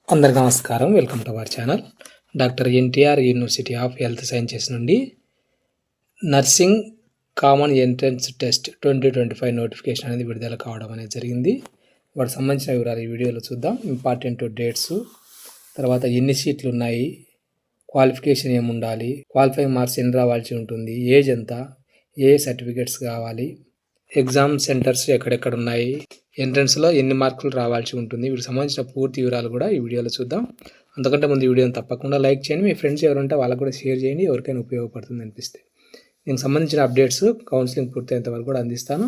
అందరికీ నమస్కారం. Welcome to our channel. Doctor NTR university of health sciences నుండి nursing common entrance test 2025 notification అనేది విడుదల కావడం అనేది జరిగింది. వాటికి సంబంధించిన వివరాలు ఈ వీడియోలో చూద్దాం. ఇంపార్టెంట్ డేట్స్, తర్వాత ఎన్ని సీట్లు ఉన్నాయి, క్వాలిఫికేషన్ ఏముండాలి, క్వాలిఫైయింగ్ మార్క్స్ ఎన్ని రావాల్సి ఉంటుంది, ఏజ్ ఎంత, ఏ సర్టిఫికేట్స్ కావాలి, ఎగ్జామ్ సెంటర్స్ ఎక్కడెక్కడ ఉన్నాయి, ఎంట్రన్స్లో ఎన్ని మార్కులు రావాల్సి ఉంటుంది, వీటికి సంబంధించిన పూర్తి వివరాలు కూడా ఈ వీడియోలో చూద్దాం. అంతకంటే ముందు ఈ వీడియోని తప్పకుండా లైక్ చేయండి, మీ ఫ్రెండ్స్ ఎవరుంటే వాళ్ళకు కూడా షేర్ చేయండి, ఎవరికైనా ఉపయోగపడుతుంది అనిపిస్తే. దీనికి సంబంధించిన అప్డేట్స్ కౌన్సిలింగ్ పూర్తయ్యేంత వరకు కూడా అందిస్తాను.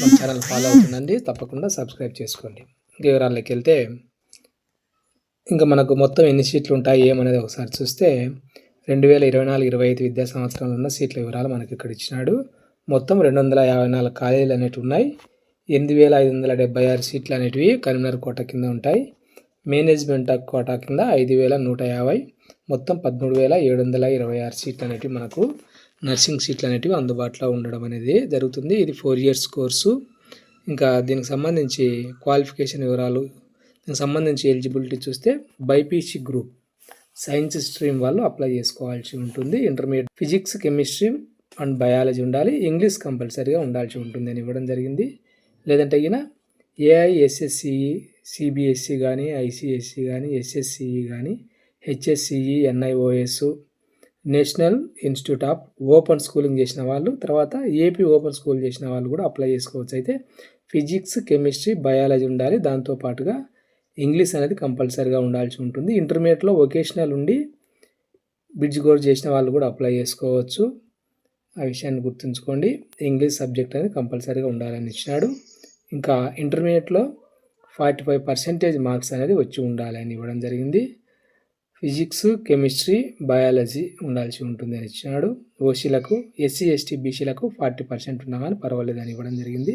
మన ఛానల్ ఫాలో అవుతుందండి, తప్పకుండా సబ్స్క్రైబ్ చేసుకోండి. వివరాల్లోకి వెళ్తే ఇంకా మనకు మొత్తం ఎన్ని సీట్లు ఉంటాయి ఏమనేది ఒకసారి చూస్తే 2024-25 విద్యా సంవత్సరంలో ఉన్న సీట్ల వివరాలు మనకి ఇక్కడ ఇచ్చినాడు. మొత్తం 254 కాలేజీలు అనేవి ఉన్నాయి. 8,576 సీట్లు అనేటివి కరీంనగర్ కోట కింద ఉంటాయి. మేనేజ్మెంట్ కోటా కింద 5,150, మొత్తం 13,726 సీట్లు అనేటివి మనకు నర్సింగ్ సీట్లు అనేటివి అందుబాటులో ఉండడం అనేది జరుగుతుంది. ఇది 4 years కోర్సు. ఇంకా దీనికి సంబంధించి క్వాలిఫికేషన్ వివరాలు, దీనికి సంబంధించి ఎలిజిబిలిటీ చూస్తే బైపీసీ గ్రూప్ సైన్స్ స్ట్రీమ్ వాళ్ళు అప్లై చేసుకోవాల్సి ఉంటుంది. Intermediate physics, chemistry and biology ఉండాలి. ఇంగ్లీష్ కంపల్సరీగా ఉండాల్సి ఉంటుంది అని ఇవ్వడం జరిగింది. లేదంటే అయినా ఏఐఎస్ఎస్సిఈ, సిబిఎస్సి కానీ, ఐసిఎస్సి కానీ, ఎస్ఎస్సిఈ కానీ, HSCE, NIOS, national institute of open schooling చేసిన వాళ్ళు, తర్వాత ఏపీ ఓపెన్ స్కూల్ చేసిన వాళ్ళు కూడా అప్లై చేసుకోవచ్చు. అయితే ఫిజిక్స్, కెమిస్ట్రీ, బయాలజీ ఉండాలి. దాంతోపాటుగా ఇంగ్లీష్ అనేది కంపల్సరీగా ఉండాల్సి ఉంటుంది. ఇంటర్మీడియట్లో వొకేషనల్ ఉండి బ్రిడ్జ్ కోర్స్ చేసిన వాళ్ళు కూడా అప్లై చేసుకోవచ్చు. ఆ విషయాన్ని గుర్తుంచుకోండి. ఇంగ్లీష్ సబ్జెక్ట్ అనేది కంపల్సరీగా ఉండాలని ఇచ్చినాడు. ఇంకా ఇంటర్మీడియట్లో 45% మార్క్స్ అనేది వచ్చి ఉండాలని ఇవ్వడం జరిగింది. ఫిజిక్స్, కెమిస్ట్రీ, బయాలజీ ఉండాల్సి ఉంటుంది అని ఇచ్చినాడు. ఓసీలకు, ఎస్సీ, ఎస్టీ, బీసీలకు 40% ఉన్నా కానీ పర్వాలేదని ఇవ్వడం జరిగింది.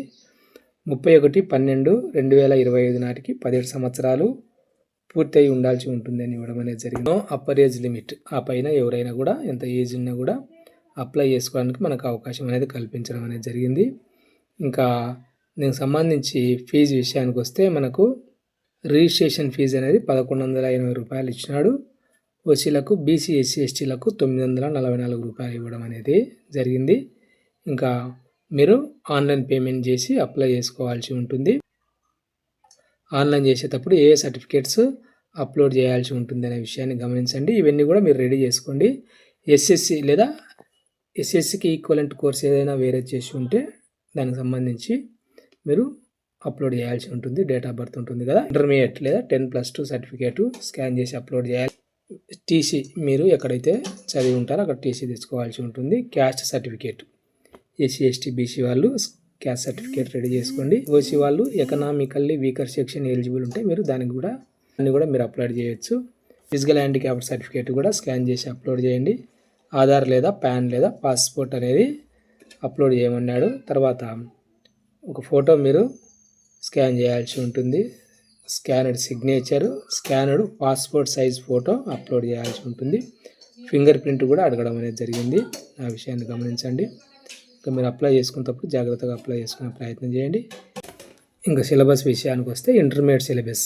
31/12/2025 నాటికి 17 సంవత్సరాలు పూర్తయి ఉండాల్సి ఉంటుంది అని ఇవ్వడం అనేది జరిగింది. అప్పర్ ఏజ్ లిమిట్, ఆ పైన ఎవరైనా కూడా ఎంత ఏజ్ ఉన్నా కూడా అప్లై చేసుకోవడానికి మనకు అవకాశం అనేది కల్పించడం అనేది జరిగింది. ఇంకా దీనికి సంబంధించి ఫీజు విషయానికి వస్తే మనకు రిజిస్ట్రేషన్ ఫీజు అనేది 1,180 రూపాయలు ఇచ్చినాడు. ఓసీలకు, బీసీ, ఎస్సీ, ఎస్టీలకు 944 రూపాయలు ఇవ్వడం అనేది జరిగింది. ఇంకా మీరు ఆన్లైన్ పేమెంట్ చేసి అప్లై చేసుకోవాల్సి ఉంటుంది. ఆన్లైన్ చేసేటప్పుడు ఏ సర్టిఫికేట్స్ అప్లోడ్ చేయాల్సి ఉంటుంది అనే విషయాన్ని గమనించండి. ఇవన్నీ కూడా మీరు రెడీ చేసుకోండి. ఎస్ఎస్సి లేదా ఎస్ఎస్సికి ఈక్వలెంట్ కోర్స్ ఏదైనా వేరే చేసి ఉంటే దానికి సంబంధించి మీరు అప్లోడ్ చేయాల్సి ఉంటుంది. డేట్ ఆఫ్ బర్త్ ఉంటుంది కదా, ఇంటర్మీడియట్ లేదా 10+2 సర్టిఫికేటు స్కాన్ చేసి అప్లోడ్ చేయాలి. టీసీ మీరు ఎక్కడైతే చదివి ఉంటారో అక్కడ టీసీ తెచ్చుకోవాల్సి ఉంటుంది. Caste certificate, SC, ST, BC వాళ్ళు క్యాస్ట్ సర్టిఫికేట్ రెడీ చేసుకోండి. ఓసీ వాళ్ళు ఎకనామికల్లీ వీకర్ సెక్షన్ ఎలిజిబుల్ ఉంటే మీరు దాన్ని కూడా మీరు అప్లోడ్ చేయొచ్చు. ఫిజికల్ హ్యాండిక్యాప్డ్ సర్టిఫికేట్ కూడా స్కాన్ చేసి అప్లోడ్ చేయండి. ఆధార్ లేదా పాన్ లేదా పాస్పోర్ట్ అనేది అప్లోడ్ చేయమన్నాడు. తర్వాత ఒక ఫోటో మీరు స్కాన్ చేయాల్సి ఉంటుంది. స్కానర్డ్ signature, స్కానర్డ్ passport size photo upload చేయాల్సి ఉంటుంది. ఫింగర్ ప్రింట్ కూడా అడగడం అనేది జరిగింది. ఆ విషయాన్ని గమనించండి. ఇంకా మీరు అప్లై చేసుకునేటప్పుడు జాగ్రత్తగా అప్లై చేసుకునే ప్రయత్నం చేయండి. ఇంకా సిలబస్ విషయానికి వస్తే intermediate syllabus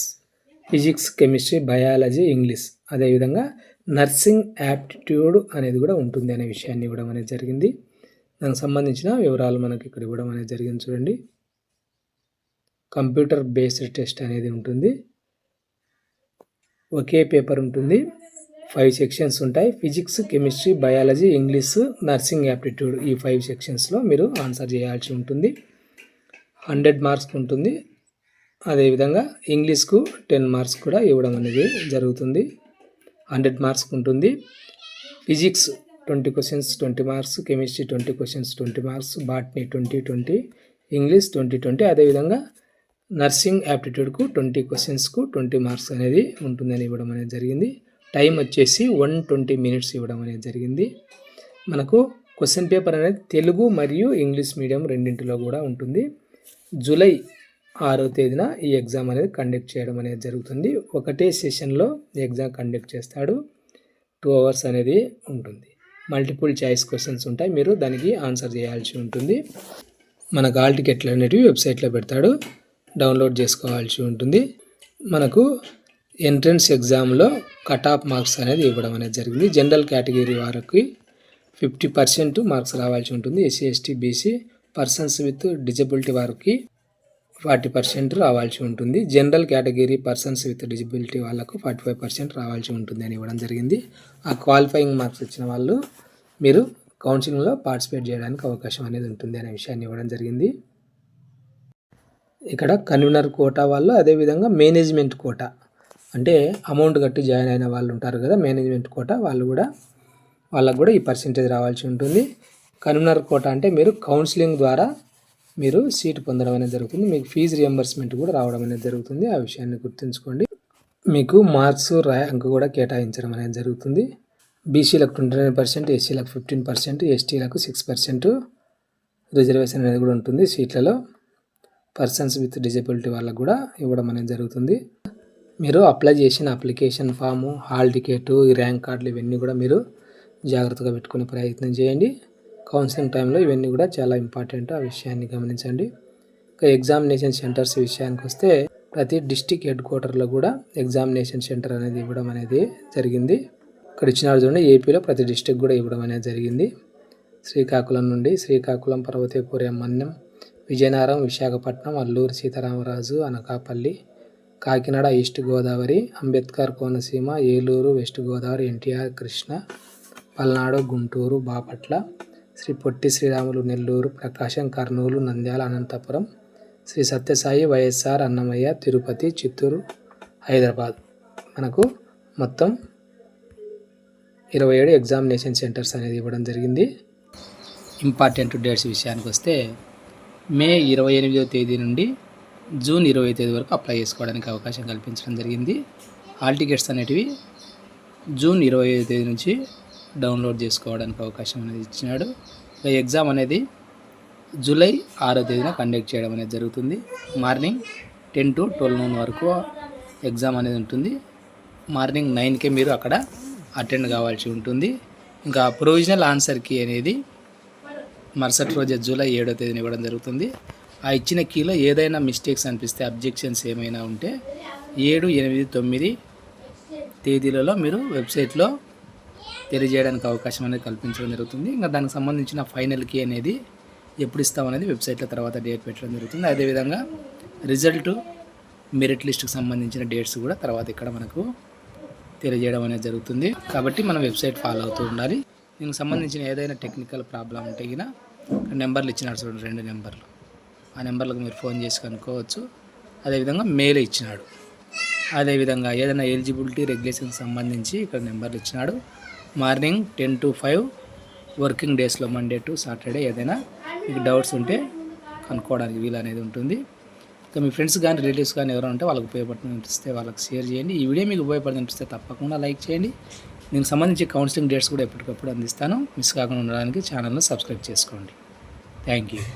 physics, chemistry, biology, English, అదేవిధంగా నర్సింగ్ యాప్టిట్యూడ్ అనేది కూడా ఉంటుంది అనే విషయాన్ని ఇవ్వడం అనేది జరిగింది. దానికి సంబంధించిన వివరాలు మనకి ఇక్కడ ఇవ్వడం అనేది జరిగింది. చూడండి, కంప్యూటర్ బేస్డ్ టెస్ట్ అనేది ఉంటుంది. ఒకే పేపర్ ఉంటుంది. 5 సెక్షన్స్ ఉంటాయి. Physics, chemistry, biology, English, nursing aptitude, ఈ 5 సెక్షన్స్లో మీరు ఆన్సర్ చేయాల్సి ఉంటుంది. 100 మార్క్స్ ఉంటుంది. అదేవిధంగా ఇంగ్లీష్కు 10 మార్క్స్ కూడా ఇవ్వడం అనేది జరుగుతుంది. 100 మార్క్స్ ఉంటుంది. Physics 20 questions 20 marks, chemistry 20 questions 20 marks, botany 20, English 20. అదేవిధంగా నర్సింగ్ యాప్టిట్యూడ్కు 20 క్వశ్చన్స్కు 20 మార్క్స్ అనేది ఉంటుందని ఇవ్వడం అనేది జరిగింది. టైం వచ్చేసి 120 minutes ఇవ్వడం అనేది జరిగింది. మనకు క్వశ్చన్ పేపర్ అనేది తెలుగు మరియు ఇంగ్లీష్ మీడియం రెండింటిలో కూడా ఉంటుంది. జూలై 6వ తేదీన ఈ ఎగ్జామ్ అనేది కండక్ట్ చేయడం అనేది జరుగుతుంది. ఒకటే సెషన్లో ఎగ్జామ్ కండక్ట్ చేస్తాడు. 2 hours అనేది ఉంటుంది. మల్టిపుల్ చాయిస్ క్వశ్చన్స్ ఉంటాయి. మీరు దానికి ఆన్సర్ చేయాల్సి ఉంటుంది. మనకు హాల్ టికెట్లు అనేటివి వెబ్సైట్లో పెడతాడు, డౌన్లోడ్ చేసుకోవాల్సి ఉంటుంది. మనకు ఎంట్రన్స్ ఎగ్జామ్లో కట్ ఆఫ్ మార్క్స్ అనేది ఇవ్వడం అనేది జరిగింది. జనరల్ కేటగిరీ వారికి 50% మార్క్స్ రావాల్సి ఉంటుంది. SC ST BC persons with disability వారికి 40% రావాల్సి ఉంటుంది. General category persons with disability వాళ్ళకు 45% రావాల్సి ఉంటుంది అని ఇవ్వడం జరిగింది. ఆ క్వాలిఫైయింగ్ మార్క్స్ ఇచ్చిన వాళ్ళు మీరు కౌన్సిలింగ్లో పార్టిసిపేట్ చేయడానికి అవకాశం అనేది ఉంటుంది అనే విషయాన్ని ఇవ్వడం జరిగింది. ఇక్కడ కన్వీనర్ కోటా వాళ్ళు, అదేవిధంగా మేనేజ్మెంట్ కోటా అంటే అమౌంట్ కట్టి జాయిన్ అయిన వాళ్ళు ఉంటారు కదా, మేనేజ్మెంట్ కోటా వాళ్ళకు కూడా ఈ పర్సెంటేజ్ రావాల్సి ఉంటుంది. కన్వీనర్ కోటా అంటే మీరు కౌన్సిలింగ్ ద్వారా మీరు సీటు పొందడం అనేది జరుగుతుంది. మీకు ఫీజు రియంబర్స్మెంట్ కూడా రావడం అనేది జరుగుతుంది. ఆ విషయాన్ని గుర్తుంచుకోండి. మీకు మార్క్స్ ర్యాంక్ కూడా కేటాయించడం అనేది జరుగుతుంది. బీసీలకు 29%, ఎస్సీలకు 15%, ఎస్టీలకు 6% రిజర్వేషన్ అనేది కూడా ఉంటుంది. సీట్లలో పర్సన్స్ విత్ డిజబిలిటీ వాళ్ళకు కూడా ఇవ్వడం అనేది జరుగుతుంది. మీరు అప్లై చేసిన అప్లికేషన్ ఫాము, హాల్ టికెట్, ఈ ర్యాంక్ కార్డులు ఇవన్నీ కూడా మీరు జాగ్రత్తగా పెట్టుకునే ప్రయత్నం చేయండి. కౌన్సిలింగ్ టైంలో ఇవన్నీ కూడా చాలా ఇంపార్టెంట్, ఆ విషయాన్ని గమనించండి. ఇంకా ఎగ్జామినేషన్ సెంటర్స్ విషయానికి వస్తే ప్రతి డిస్టిక్ హెడ్ క్వార్టర్లో కూడా ఎగ్జామినేషన్ సెంటర్ అనేది ఇవ్వడం అనేది జరిగింది. ఇక్కడ ఇచ్చినారు చూడండి, ఏపీలో ప్రతి డిస్టిక్ కూడా ఇవ్వడం అనేది జరిగింది. శ్రీకాకుళం నుండి శ్రీకాకుళం, పర్వతీపురం, మన్యం, విజయనగరం, విశాఖపట్నం, అల్లూరు సీతారామరాజు, అనకాపల్లి, కాకినాడ ఈస్ట్ గోదావరి, అంబేద్కర్ కోనసీమ, ఏలూరు వెస్ట్ గోదావరి, ఎన్టీఆర్ కృష్ణ, పల్నాడు, గుంటూరు, బాపట్ల, శ్రీ పొట్టి శ్రీరాములు నెల్లూరు, ప్రకాశం, కర్నూలు, నంద్యాల, అనంతపురం, శ్రీ సత్యసాయి, వైఎస్ఆర్, అన్నమయ్య, తిరుపతి, చిత్తూరు, హైదరాబాద్. మనకు మొత్తం 27 ఎగ్జామినేషన్ సెంటర్స్ అనేది ఇవ్వడం జరిగింది. ఇంపార్టెంట్ డేట్స్ విషయానికి వస్తే మే 28వ తేదీ నుండి జూన్ 20వ తేదీ వరకు అప్లై చేసుకోవడానికి అవకాశం కల్పించడం జరిగింది. హాల్ టికెట్స్ అనేటివి జూన్ 20వ తేదీ నుంచి డౌన్లోడ్ చేసుకోవడానికి అవకాశం అనేది ఇచ్చినాడు. ఎగ్జామ్ అనేది జూలై 6వ తేదీన కండక్ట్ చేయడం అనేది జరుగుతుంది. మార్నింగ్ 10 to 12 noon వరకు ఎగ్జామ్ అనేది ఉంటుంది. మార్నింగ్ 9కే మీరు అక్కడ అటెండ్ కావాల్సి ఉంటుంది. ఇంకా ప్రొవిజనల్ ఆన్సర్ కీ అనేది మరుసటి రోజు జూలై 7వ తేదీన ఇవ్వడం జరుగుతుంది. ఆ ఇచ్చిన కీలో ఏదైనా మిస్టేక్స్ అనిపిస్తే, అబ్జెక్షన్స్ ఏమైనా ఉంటే 7, 8, 9 తేదీలలో మీరు వెబ్సైట్లో తెలియజేయడానికి అవకాశం అనేది కల్పించడం జరుగుతుంది. ఇంకా దానికి సంబంధించిన ఫైనల్ కీ అనేది ఎప్పుడు ఇస్తామనేది వెబ్సైట్లో తర్వాత డేట్ పెట్టడం జరుగుతుంది. అదేవిధంగా రిజల్ట్, మెరిట్ లిస్ట్కి సంబంధించిన డేట్స్ కూడా తర్వాత ఇక్కడ మనకు తెలియజేయడం అనేది జరుగుతుంది. కాబట్టి మనం వెబ్సైట్ ఫాలో అవుతూ ఉండాలి. దీనికి సంబంధించిన ఏదైనా టెక్నికల్ ప్రాబ్లం ఉంటే గిన నెంబర్లు ఇచ్చినాడు చూడండి, 2 నెంబర్లు. ఆ నెంబర్లకు మీరు ఫోన్ చేసి కనుక్కోవచ్చు. అదేవిధంగా మెయిల్ ఇచ్చినాడు. అదేవిధంగా ఏదైనా ఎలిజిబిలిటీ రెగ్యులేషన్కి సంబంధించి ఇక్కడ నెంబర్లు ఇచ్చినాడు. మార్నింగ్ 10 to 5 వర్కింగ్ డేస్లో, మండే టు సాటర్డే ఏదైనా మీకు డౌట్స్ ఉంటే కనుక్కోవడానికి వీలు అనేది ఉంటుంది. ఇంకా మీ ఫ్రెండ్స్ కానీ రిలేటివ్స్ కానీ ఎవరైనా ఉంటే వాళ్ళకి ఉపయోగపడుతుందిస్తే వాళ్ళకి షేర్ చేయండి. ఈ వీడియో మీకు ఉపయోగపడుతుందిస్తే తప్పకుండా లైక్ చేయండి. దీనికి సంబంధించి కౌన్సిలింగ్ డేట్స్ కూడా ఎప్పటికప్పుడు అందిస్తాను. మిస్ కాకుండా ఉండడానికి ఛానల్ను సబ్స్క్రైబ్ చేసుకోండి. Thank you.